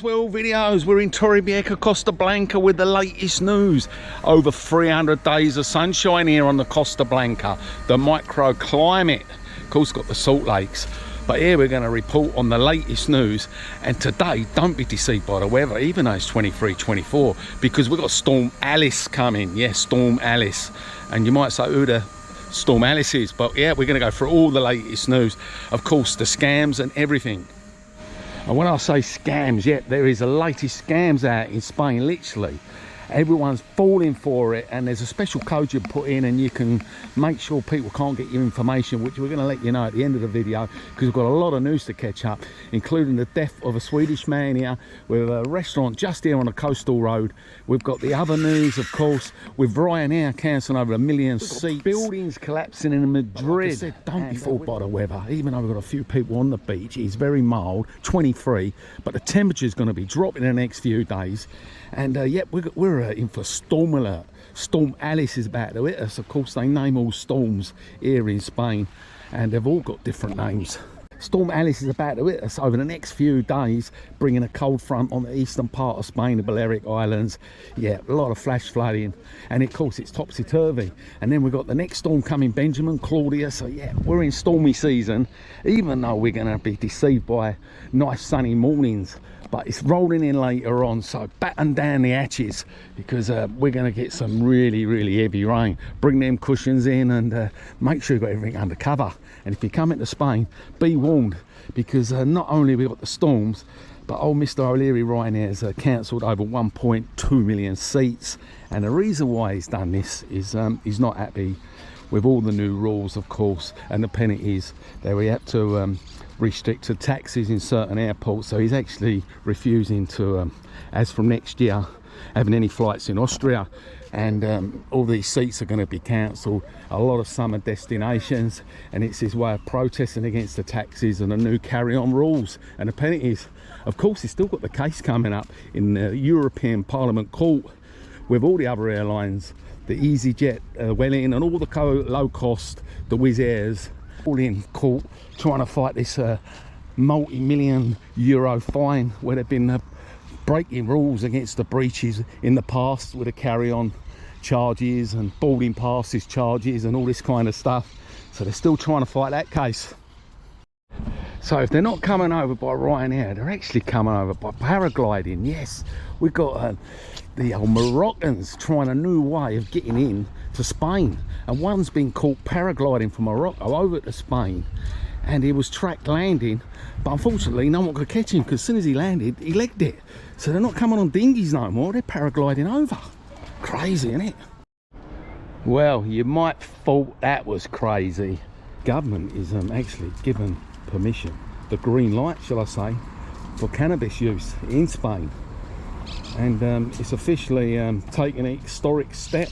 World Videos. We're in Torrevieja, Costa Blanca with the latest news. Over 300 days of sunshine here on the Costa Blanca. The microclimate, of course, got the salt lakes. But here we're going to report on the latest news. And today, don't be deceived by the weather, even though it's 23, 24, because we've got Storm Alice coming. Yes, Storm Alice. And you might say, who the Storm Alice is? But yeah, we're going to go through all the latest news. Of course, the scams and everything. And when I say scams, yeah, there is the latest scams out in Spain, literally. Everyone's falling for it, and there's a special code you put in and you can make sure people can't get your information, which we're going to let you know at the end of the video, because we've got a lot of news to catch up, including the death of a Swedish man here with a restaurant just here on a coastal road. We've got the other news, of course, with Ryanair cancelling over 1 million seats, buildings collapsing in Madrid. Like I said, don't be fooled by the weather. Even though we've got a few people on the beach, it's very mild, 23, but the temperature is going to be dropping in the next few days. And yeah, we're in for storm alert. Storm Alice is about to hit us. Of course, they name all storms here in Spain, and they've all got different names. Storm Alice is about to hit us over the next few days, bringing a cold front on the eastern part of Spain, the Balearic Islands. Yeah, a lot of flash flooding, and of course it's topsy-turvy. And then we've got the next storm coming, Benjamin, Claudia. So yeah, we're in stormy season, even though we're going to be deceived by nice sunny mornings. But it's rolling in later on, so batten down the hatches, because we're going to get some really, really heavy rain. Bring them cushions in, and make sure you've got everything under cover. And if you come into Spain, be warned, because not only have we got the storms, but old Mr. O'Leary Ryanair's cancelled over 1.2 million seats. And the reason why he's done this is he's not happy with all the new rules, of course, and the penalties that we have to restricted taxis in certain airports. So he's actually refusing to, as from next year, having any flights in Austria, and all these seats are going to be cancelled. A lot of summer destinations, and it's his way of protesting against the taxis and the new carry-on rules and the penalties. Of course, he's still got the case coming up in the European Parliament Court with all the other airlines, the EasyJet, Welling, and all the low-cost, the Wizz Airs, all in court trying to fight this multi-million euro fine, where they've been breaking rules against the breaches in the past with the carry-on charges and boarding passes charges and all this kind of stuff. So they're still trying to fight that case. So if they're not coming over by Ryanair, they're actually coming over by paragliding. Yes, we've got the old Moroccans trying a new way of getting in to Spain, and one's been caught paragliding from Morocco over to Spain, and he was tracked landing, but unfortunately no one could catch him, because as soon as he landed, he legged it. So they're not coming on dinghies no more, they're paragliding over. Crazy, isn't it? Well, you might thought that was crazy. Government is actually given permission, the green light, shall I say, for cannabis use in Spain. And it's officially taken an historic step,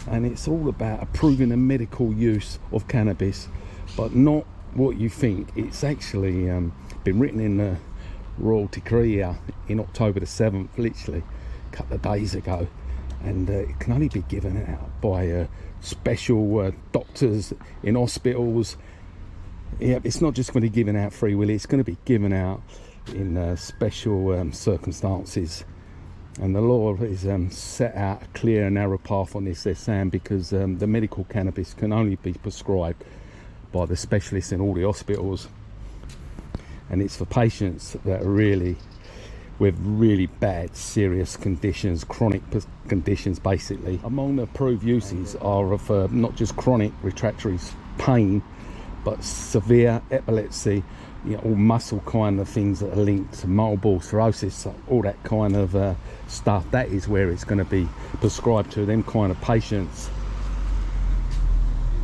and it's all about approving the medical use of cannabis, but not what you think. It's actually been written in the royal decree here in October the 7th, literally a couple of days ago, and it can only be given out by special doctors in hospitals. Yeah, it's not just going to be given out free will, it's going to be given out in special circumstances. And the law is set out a clear and narrow path on this, they're saying, because the medical cannabis can only be prescribed by the specialists in all the hospitals, and it's for patients that are really with really bad, serious conditions, chronic conditions basically. Among the approved uses are of not just chronic refractory pain, but severe epilepsy, you know, all muscle kind of things that are linked to multiple sclerosis, all that kind of stuff. That is where it's going to be prescribed to them kind of patients.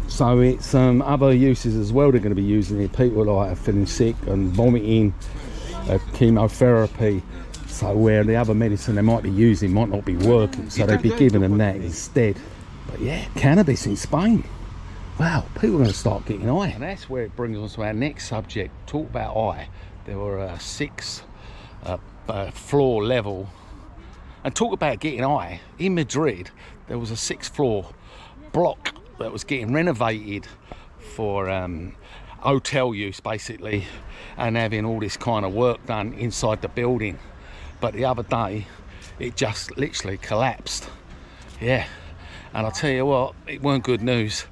So it's other uses as well they're going to be using it. People like are feeling sick and vomiting, chemotherapy. So where the other medicine they might be using might not be working, so they'd be giving them that instead. But yeah, cannabis in Spain. Wow, people are going to start getting high. And that's where it brings us to our next subject. Talk about high. There were a 6 floor level. And talk about getting high. In Madrid, there was a 6th floor block that was getting renovated for hotel use, basically, and having all this kind of work done inside the building. but the other day it just literally collapsed. Yeah, and I'll tell you what, it weren't good news.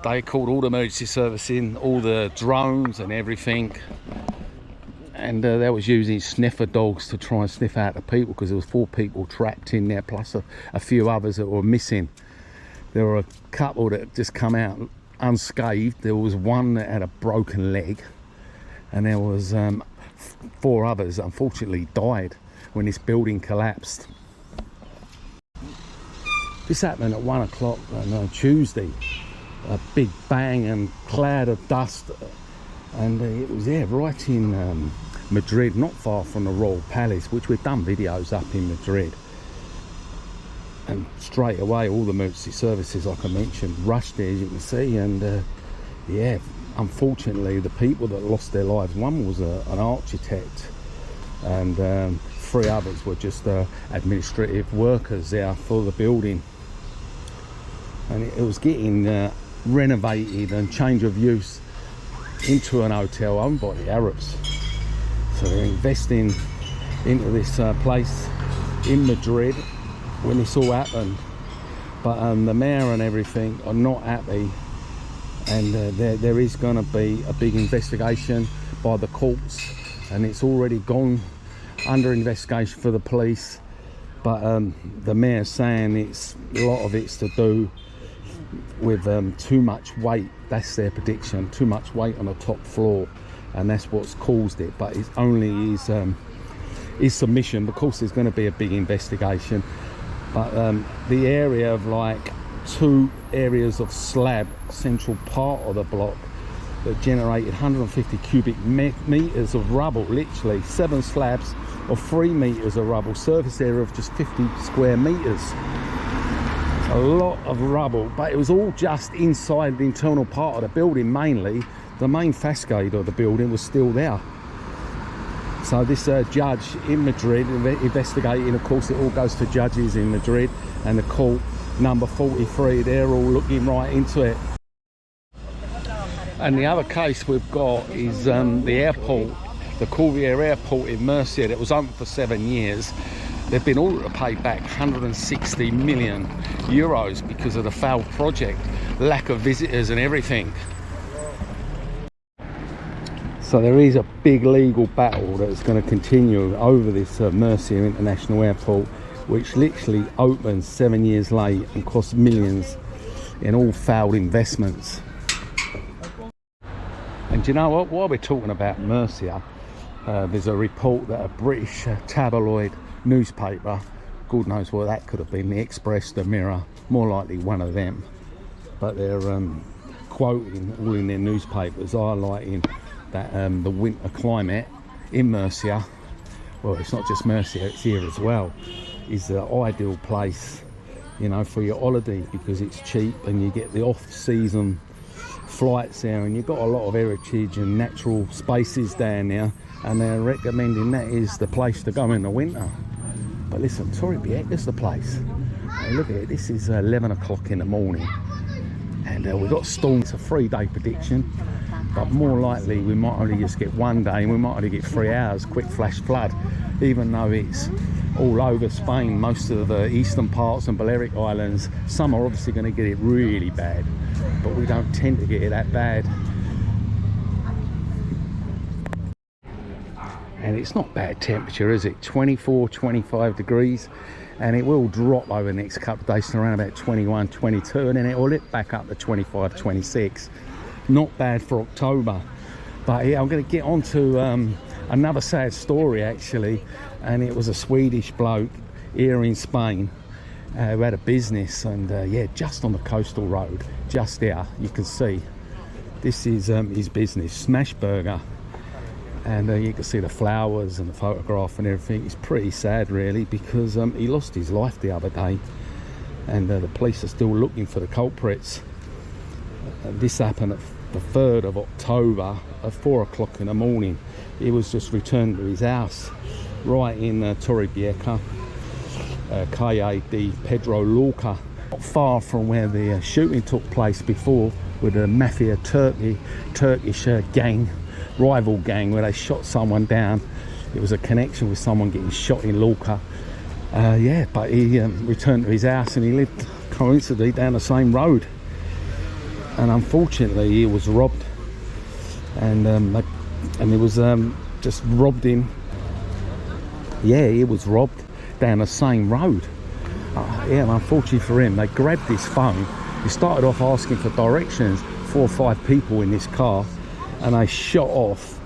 They called all the emergency service in, all the drones and everything, and they was using sniffer dogs to try and sniff out the people, because there was 4 people trapped in there, plus a few others that were missing. There were a couple that just come out unscathed. There was one that had a broken leg, and there was 4 others unfortunately died when this building collapsed. This happened at 1 o'clock on Tuesday. A big bang and cloud of dust, and it was right in Madrid, not far from the Royal Palace, which we've done videos up in Madrid. And straight away all the emergency services, like I mentioned, rushed there, as you can see. And yeah, unfortunately the people that lost their lives, one was an architect, and 3 others were just administrative workers there for the building. And it was getting renovated and change of use into an hotel owned by the Arabs. So they're investing into this place in Madrid when this all happened. But the mayor and everything are not happy, and there is going to be a big investigation by the courts, and it's already gone under investigation for the police. But the mayor's saying a lot of it's to do with too much weight. That's their prediction, too much weight on the top floor, and that's what's caused it. But it's only his submission. Of course there's going to be a big investigation, but the area of like 2 areas of slab, central part of the block, that generated 150 cubic meters of rubble, literally 7 slabs of 3 meters of rubble, surface area of just 50 square meters. A lot of rubble, but it was all just inside the internal part of the building. Mainly the main facade of the building was still there. So this judge in Madrid investigating, of course it all goes to judges in Madrid, and the court number 43, they're all looking right into it. And the other case we've got is the airport, the Torrevieja airport in Murcia, that was open for 7 years. They've been ordered to pay back 160 million euros because of the failed project, lack of visitors and everything. So there is a big legal battle that's going to continue over this Murcia International Airport, which literally opened 7 years late and cost millions in all failed investments. And do you know what? While we're talking about Murcia, there's a report that a British tabloid newspaper, God knows what that could have been, the Express, the Mirror, more likely one of them, but they're quoting all in their newspapers, highlighting that the winter climate in Murcia, well, it's not just Murcia, it's here as well, is the ideal place, you know, for your holiday, because it's cheap and you get the off-season flights there, and you've got a lot of heritage and natural spaces down there, and they're recommending that is the place to go in the winter. But listen, Torrevieja's the place. Hey, look at it, this is 11 o'clock in the morning, and we've got storms. It's a 3-day prediction, but more likely we might only just get 1 day, and we might only get 3 hours quick flash flood, even though it's all over Spain, most of the eastern parts and Balearic Islands. Some are obviously going to get it really bad, but we don't tend to get it that bad. And it's not bad temperature, is it? 24, 25 degrees, and it will drop over the next couple of days to around about 21, 22, and then it will lift back up to 25, 26. Not bad for October. But yeah, I'm going to get on to another sad story actually, and it was a Swedish bloke here in Spain who had a business, and yeah, just on the coastal road, just there, you can see this is his business, Smash Burger. And you can see the flowers and the photograph and everything. It's pretty sad really, because he lost his life the other day, and the police are still looking for the culprits. This happened at the 3rd of October at 4 o'clock in the morning. He was just returned to his house right in Torrevieja, Calle de Pedro Lorca, not far from where the shooting took place before, with a mafia Turkish gang, rival gang, where they shot someone down it was a connection with someone getting shot in Lorca. Yeah, but he returned to his house and he lived coincidentally down the same road. And unfortunately, he was robbed, and it was just robbed him. Yeah, he was robbed down the same road. Yeah, unfortunately for him, they grabbed his phone. He started off asking for directions. 4 or 5 people in this car, and they shot off.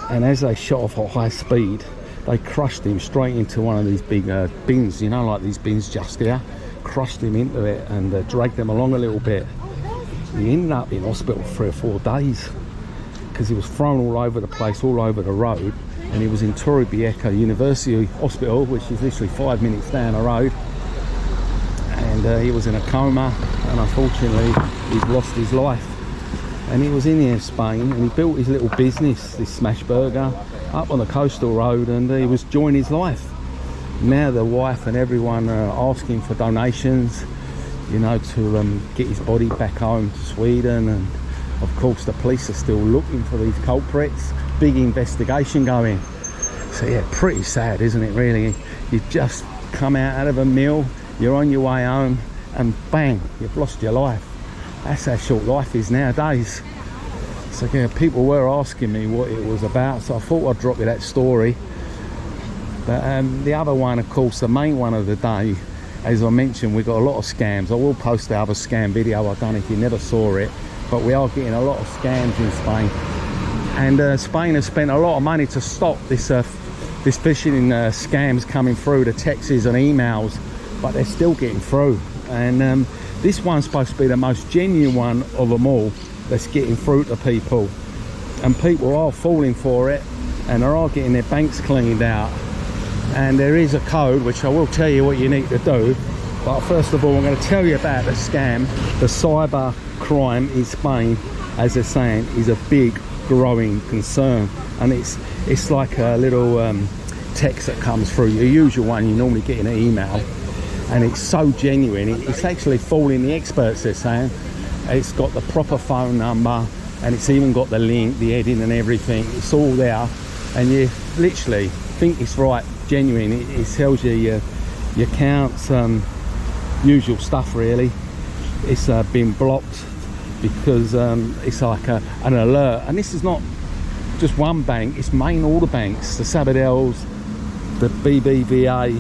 And as they shot off at high speed, they crushed him straight into one of these big bins, you know, like these bins just here. Crushed him into it and dragged him along a little bit. He ended up in hospital 3 or 4 days because he was thrown all over the place, all over the road. And he was in Torrevieja University Hospital, which is literally 5 minutes down the road. And he was in a coma, and unfortunately he's lost his life. And he was in here in Spain, and he built his little business, this smash burger, up on the coastal road, and he was enjoying his life. Now the wife and everyone are asking for donations, you know, to get his body back home to Sweden. And of course the police are still looking for these culprits. Big investigation going. So yeah, pretty sad, isn't it, really? You've just come out of a meal, you're on your way home, and bang, you've lost your life. That's how short life is nowadays. So yeah, people were asking me what it was about, so I thought I'd drop you that story. But the other one, of course, the main one of the day, as I mentioned, we've got a lot of scams. I will post the other scam video, I don't know if you never saw it, but we are getting a lot of scams in Spain. And Spain has spent a lot of money to stop this phishing scams coming through, the texts and emails, but they're still getting through. And this one's supposed to be the most genuine one of them all that's getting through to people. And people are falling for it, and they are getting their banks cleaned out. And there is a code, which I will tell you what you need to do. But first of all, I'm going to tell you about the scam. The cyber crime in Spain, as they're saying, is a big growing concern. And it's like a little text that comes through, your usual one you normally get in an email. And it's so genuine, it's actually fooling the experts, they're saying. It's got the proper phone number, and it's even got the link, the heading and everything. It's all there, and you literally think it's right, genuine. It tells you your accounts, usual stuff really. It's been blocked because it's like an alert. And this is not just one bank, it's all the banks, the Sabadells, the BBVA,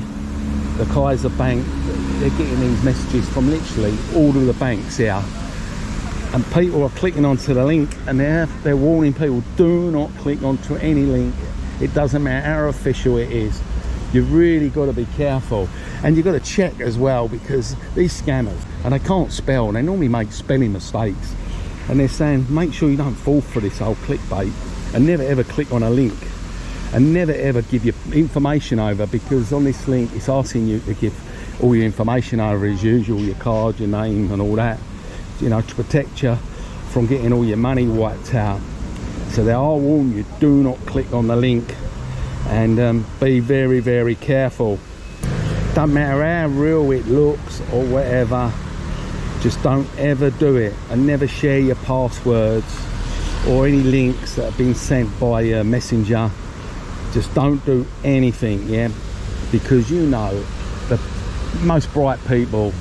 the Kaiser Bank. They're getting these messages from literally all of the banks here, and people are clicking onto the link, and they're warning people, do not click onto any link. It doesn't matter how official it is, you've really got to be careful. And you've got to check as well, because these scammers, and they can't spell, they normally make spelling mistakes, and they're saying make sure you don't fall for this old clickbait, and never ever click on a link, and never ever give your information over, because on this link it's asking you to give all your information over as usual, your card, your name and all that, you know, to protect you from getting all your money wiped out. So they are warning you, do not click on the link, and be very, very careful. Don't matter how real it looks or whatever, just don't ever do it, and never share your passwords or any links that have been sent by a messenger. Just don't do anything, yeah, because you know the most bright people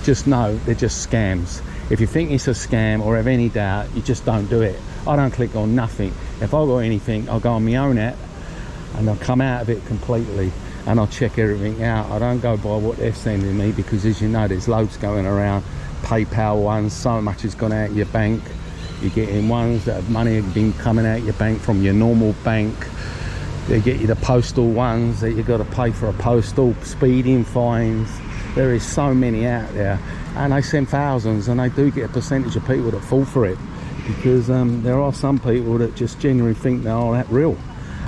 just know they're just scams. If you think it's a scam or have any doubt, you just don't do it. I don't click on nothing. If I got anything, I'll go on my own app and I'll come out of it completely, and I'll check everything out. I don't go by what they're sending me, because as you know, there's loads going around. PayPal ones, so much has gone out of your bank. You're getting ones that have money have been coming out of your bank from your normal bank. They get you the postal ones that you've got to pay for a postal, speeding fines. There is so many out there, and they send thousands, and they do get a percentage of people that fall for it, because there are some people that just genuinely think they are that real,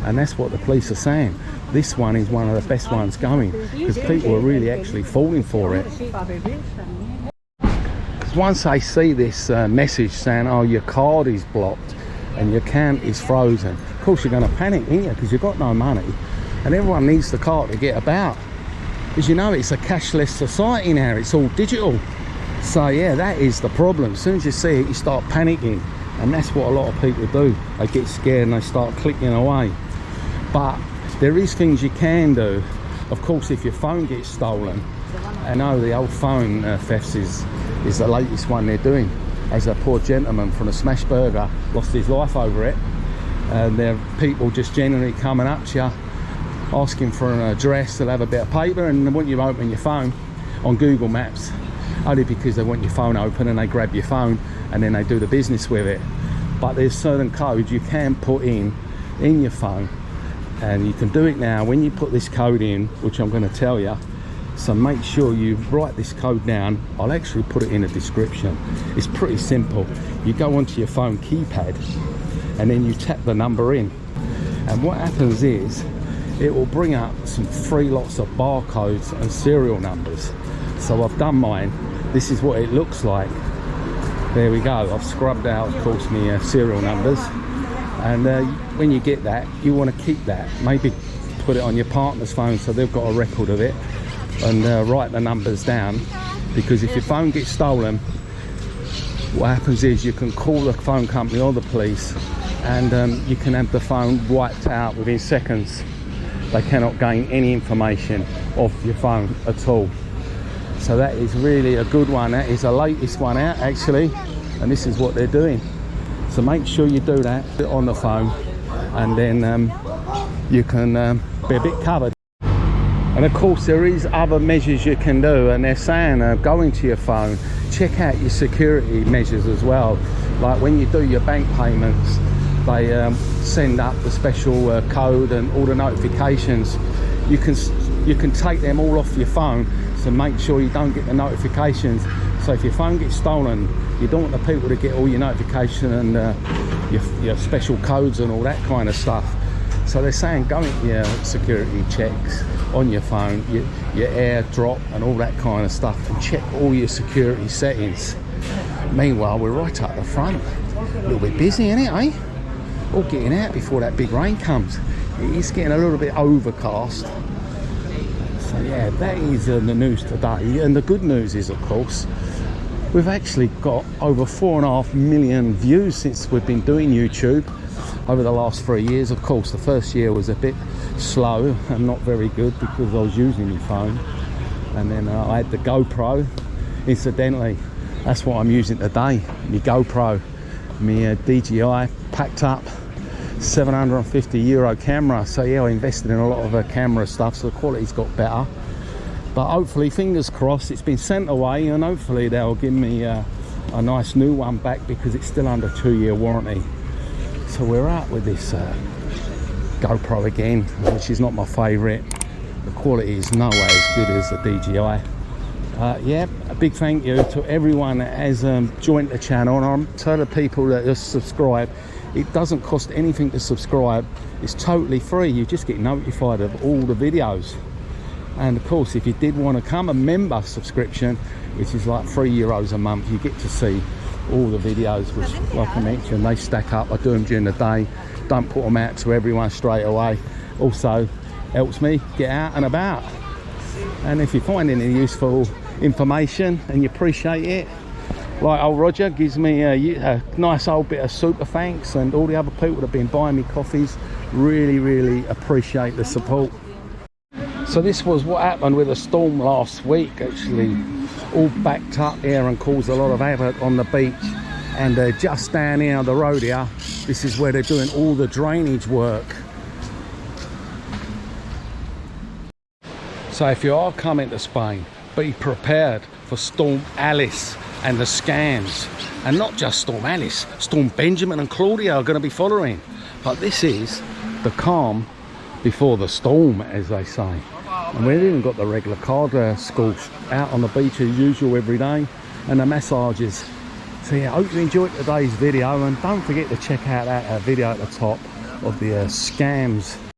and that's what the police are saying. This one is one of the best ones going, because people are really actually falling for it. Because once they see this message saying, oh, your card is blocked and your account is frozen, of course you're going to panic, ain't you, because you've got no money, and everyone needs the card to get about. As you know, it's a cashless society now, it's all digital. So yeah, that is the problem. As soon as you see it, you start panicking, and that's what a lot of people do. They get scared and they start clicking away. But There is things you can do. Of course, if your phone gets stolen, I know the old phone thefts is the latest one they're doing. As a poor gentleman from a smash burger lost his life over it, and there are people just generally coming up to you asking for an address. They'll have a bit of paper and they want you to open your phone on Google Maps, only because they want your phone open, and they grab your phone and then they do the business with it. But there's certain codes you can put in your phone, and you can do it now when you put this code in, which I'm going to tell you. So make sure you write this code down. I'll actually put it in the description. It's pretty simple. You go onto your phone keypad and then you tap the number in, and what happens is it will bring up some free lots of barcodes and serial numbers. So I've done mine. This is what it looks like. There we go. I've scrubbed out, of course, my serial numbers, and when you get that, you want to keep that. Maybe put it on your partner's phone so they've got a record of it, and write the numbers down, because if your phone gets stolen, what happens is you can call the phone company or the police, and you can have the phone wiped out within seconds. They cannot gain any information off your phone at all. So that is really a good one. That is the latest one out, actually, and this is what they're doing. So make sure you do that, put it on the phone, and then you can be a bit covered. And of course there is other measures you can do, and they're saying go into your phone, check out your security measures as well. Like when you do your bank payments, they send up the special code and all the notifications. You can take them all off your phone, so make sure you don't get the notifications. So if your phone gets stolen, you don't want the people to get all your notification and your special codes and all that kind of stuff. So they're saying go into your security checks on your phone, your AirDrop and all that kind of stuff, and check all your security settings. Meanwhile, we're right up the front. A little bit busy, isn't it, eh? All getting out before that big rain comes. It is getting a little bit overcast. So yeah, that is the news today. And the good news is, of course, we've actually got over 4.5 million views since we've been doing YouTube over the last 3 years. Of course, the first year was a bit slow and not very good because I was using my phone, and then I had the GoPro. Incidentally, that's what I'm using today, my GoPro, my DJI packed up €750 camera. So yeah, I invested in a lot of camera stuff, so the quality's got better. But hopefully, fingers crossed, it's been sent away, and hopefully they'll give me a nice new one back, because it's still under 2-year warranty. So we're out with this GoPro again, which is not my favourite. The quality is nowhere as good as the DJI. Yeah, a big thank you to everyone that has joined the channel, and I'm telling people that just subscribe. It doesn't cost anything to subscribe. It's totally free. You just get notified of all the videos. And of course, if you did want to come a member subscription, which is like €3 a month, you get to see all the videos, which, like I mentioned, they stack up. I do them during the day, don't put them out to everyone straight away. Also helps me get out and about. And if you find any useful information and you appreciate it, like old Roger gives me a nice old bit of super thanks, and all the other people that have been buying me coffees, really appreciate the support. So this was what happened with the storm last week, actually. All backed up here and caused a lot of havoc on the beach. And just down here on the road here, this is where they're doing all the drainage work. So if you are coming to Spain, be prepared for Storm Alice and the scams. And not just Storm Alice, Storm Benjamin and Claudia are going to be following. But this is the calm before the storm, as they say. And we've even got the regular card schools out on the beach as usual every day, and the massages. So yeah, I hope you enjoyed today's video, and don't forget to check out that video at the top of the scams